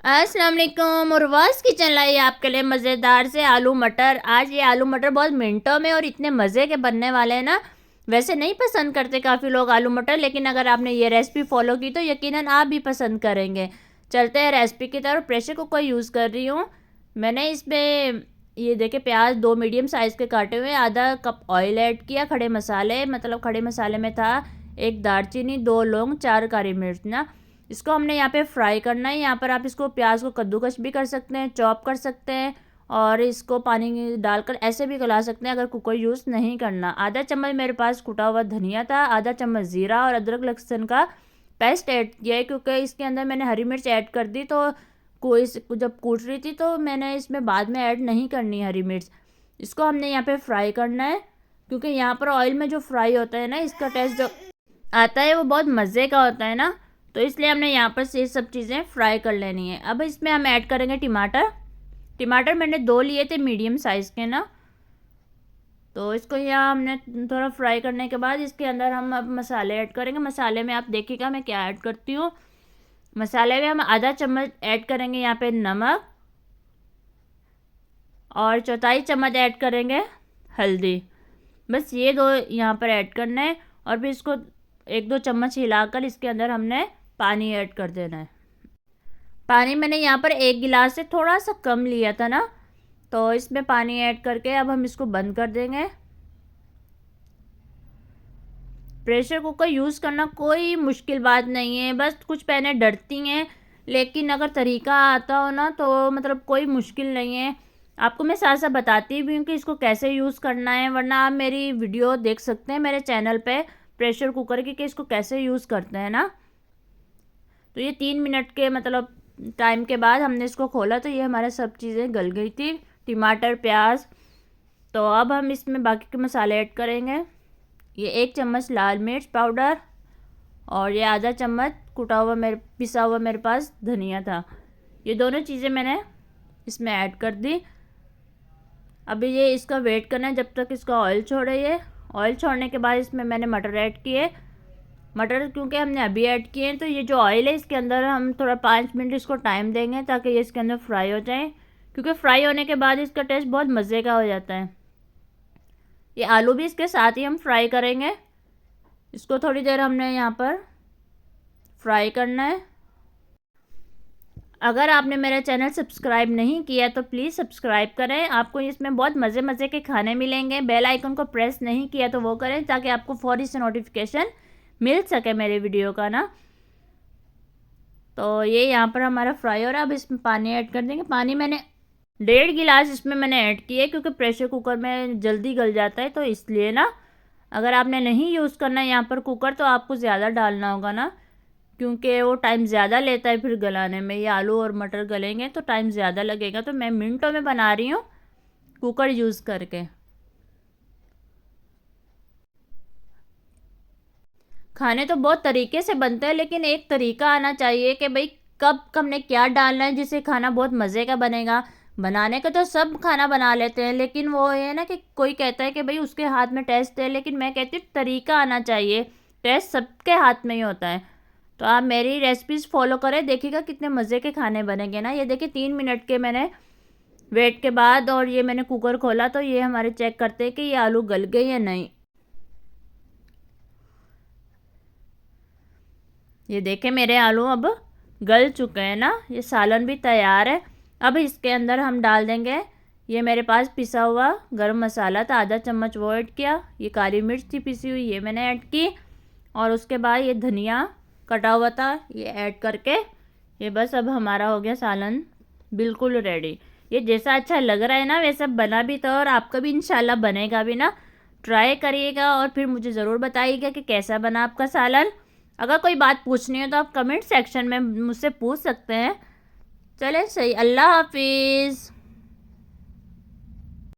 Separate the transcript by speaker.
Speaker 1: अस्सलाम वालेकुम। और वास किचन लाई आपके लिए मज़ेदार से आलू मटर। आज ये आलू मटर बहुत मिनटों में और इतने मज़े के बनने वाले हैं ना। वैसे नहीं पसंद करते काफ़ी लोग आलू मटर, लेकिन अगर आपने ये रेसिपी फॉलो की तो यकीनन आप भी पसंद करेंगे। चलते हैं रेसिपी की तरफ। प्रेशर कुकर यूज़ कर रही हूँ मैंने। इसमें ये देखे प्याज 2 मीडियम साइज़ के काटे हुए, आधा कप ऑयल ऐड किया, खड़े मसाले मतलब खड़े मसाले में था 1 दालचीनी, 2 लौंग, 4 काली मिर्च ना। इसको हमने यहाँ पे फ्राई करना है। यहाँ पर आप इसको प्याज को कद्दूकस भी कर सकते हैं, चॉप कर सकते हैं, और इसको पानी डालकर ऐसे भी गला सकते हैं अगर कुकर यूज़ नहीं करना। आधा चम्मच मेरे पास कुटा हुआ धनिया था, आधा चम्मच ज़ीरा और अदरक लहसुन का पेस्ट ऐड किया है, क्योंकि इसके अंदर मैंने हरी मिर्च ऐड कर दी तो कोई जब कूट रही थी तो मैंने इसमें बाद में ऐड नहीं करनी हरी मिर्च। इसको हमने यहाँ पे फ्राई करना है, क्योंकि यहाँ पर ऑयल में जो फ्राई होता है ना, इसका टेस्ट जो आता है वो बहुत मज़े का होता है ना। तो इसलिए हमने यहाँ पर से सब चीज़ें फ्राई कर लेनी है। अब इसमें हम ऐड करेंगे टमाटर। टमाटर मैंने 2 लिए थे मीडियम साइज़ के ना। तो इसको यहाँ हमने थोड़ा फ्राई करने के बाद इसके अंदर हम अब मसाले ऐड करेंगे। मसाले में आप देखिएगा मैं क्या ऐड करती हूँ। मसाले में हम आधा चम्मच ऐड करेंगे यहाँ पे नमक, और चौथाई चम्मच ऐड करेंगे हल्दी। बस ये 2 यहाँ पर ऐड करना है, और फिर इसको 1-2 चम्मच हिलाकर इसके अंदर हमने पानी ऐड कर देना है। पानी मैंने यहाँ पर 1 गिलास से थोड़ा सा कम लिया था ना, तो इसमें पानी ऐड करके अब हम इसको बंद कर देंगे। प्रेशर कुकर यूज़ करना कोई मुश्किल बात नहीं है, बस कुछ बहनें डरती हैं, लेकिन अगर तरीका आता हो ना तो मतलब कोई मुश्किल नहीं है। आपको मैं साथ साथ बताती भी हूँ कि इसको कैसे यूज़ करना है, वरना आप मेरी वीडियो देख सकते हैं मेरे चैनल पे प्रेशर कुकर की कि इसको कैसे यूज़ करते हैं ना। तो ये 3 मिनट के मतलब टाइम के बाद हमने इसको खोला तो ये हमारा सब चीज़ें गल गई थी, टमाटर प्याज। तो अब हम इसमें बाकी के मसाले ऐड करेंगे। ये 1 चम्मच लाल मिर्च पाउडर, और ये आधा चम्मच पिसा हुआ मेरे पास धनिया था। ये दोनों चीज़ें मैंने इसमें ऐड कर दी। अभी ये इसका वेट करना है जब तक इसका ऑयल छोड़े। ये ऑयल छोड़ने के बाद इसमें मैंने मटर ऐड किए। मटर क्योंकि हमने अभी ऐड किए हैं तो ये जो ऑयल है इसके अंदर हम थोड़ा 5 मिनट इसको टाइम देंगे ताकि ये इसके अंदर फ्राई हो जाए, क्योंकि फ्राई होने के बाद इसका टेस्ट बहुत मज़े का हो जाता है। ये आलू भी इसके साथ ही हम फ्राई करेंगे। इसको थोड़ी देर हमने यहाँ पर फ्राई करना है। अगर आपने मेरा चैनल सब्सक्राइब नहीं किया तो प्लीज़ सब्सक्राइब करें। आपको इसमें बहुत मज़े मज़े के खाने मिलेंगे। बेल आइकन को प्रेस नहीं किया तो वो करें ताकि आपको फौरी से नोटिफिकेशन मिल सके मेरे वीडियो का ना। तो ये यहाँ पर हमारा फ्राई हो रहा है। अब इसमें पानी ऐड कर देंगे। पानी मैंने 1.5 गिलास इसमें मैंने ऐड किया, क्योंकि प्रेशर कुकर में जल्दी गल जाता है तो इसलिए ना। अगर आपने नहीं यूज़ करना है यहाँ पर कुकर तो आपको ज़्यादा डालना होगा ना, क्योंकि वो टाइम ज़्यादा लेता है फिर गलाने में। ये आलू और मटर गलेंगे तो टाइम ज़्यादा लगेगा, तो मैं मिनटों में बना रही हूँ कुकर यूज़ करके। खाने तो बहुत तरीके से बनते हैं, लेकिन एक तरीका आना चाहिए कि भाई कब हमने क्या डालना है जिससे खाना बहुत मज़े का बनेगा। बनाने का तो सब खाना बना लेते हैं, लेकिन वो है ना कि कोई कहता है कि भाई उसके हाथ में टेस्ट है, लेकिन मैं कहती हूँ तरीका आना चाहिए। टेस्ट सबके हाथ में ही होता है। तो आप मेरी रेसिपीज़ फॉलो करें, देखिएगा कितने मज़े के खाने बनेंगे ना। ये देखिए 3 मिनट के मैंने वेट के बाद और ये मैंने कुकर खोला तो ये हमारे चेक करते हैं कि ये आलू गल गए या नहीं। ये देखें मेरे आलू अब गल चुके हैं ना। ये सालन भी तैयार है। अब इसके अंदर हम डाल देंगे, ये मेरे पास पिसा हुआ गरम मसाला था, आधा चम्मच वो ऐड किया। ये काली मिर्च थी पिसी हुई, ये मैंने ऐड की। और उसके बाद ये धनिया कटा हुआ था, ये ऐड करके ये बस अब हमारा हो गया सालन बिल्कुल रेडी। ये जैसा अच्छा लग रहा है ना वैसा बना भी था, और आपका भी इंशाल्लाह बनेगा भी ना। ट्राई करिएगा और फिर मुझे ज़रूर बताइएगा कि कैसा बना आपका सालन। अगर कोई बात पूछनी हो तो आप कमेंट सेक्शन में मुझसे पूछ सकते हैं। चलें सही, अल्लाह हाफिज़।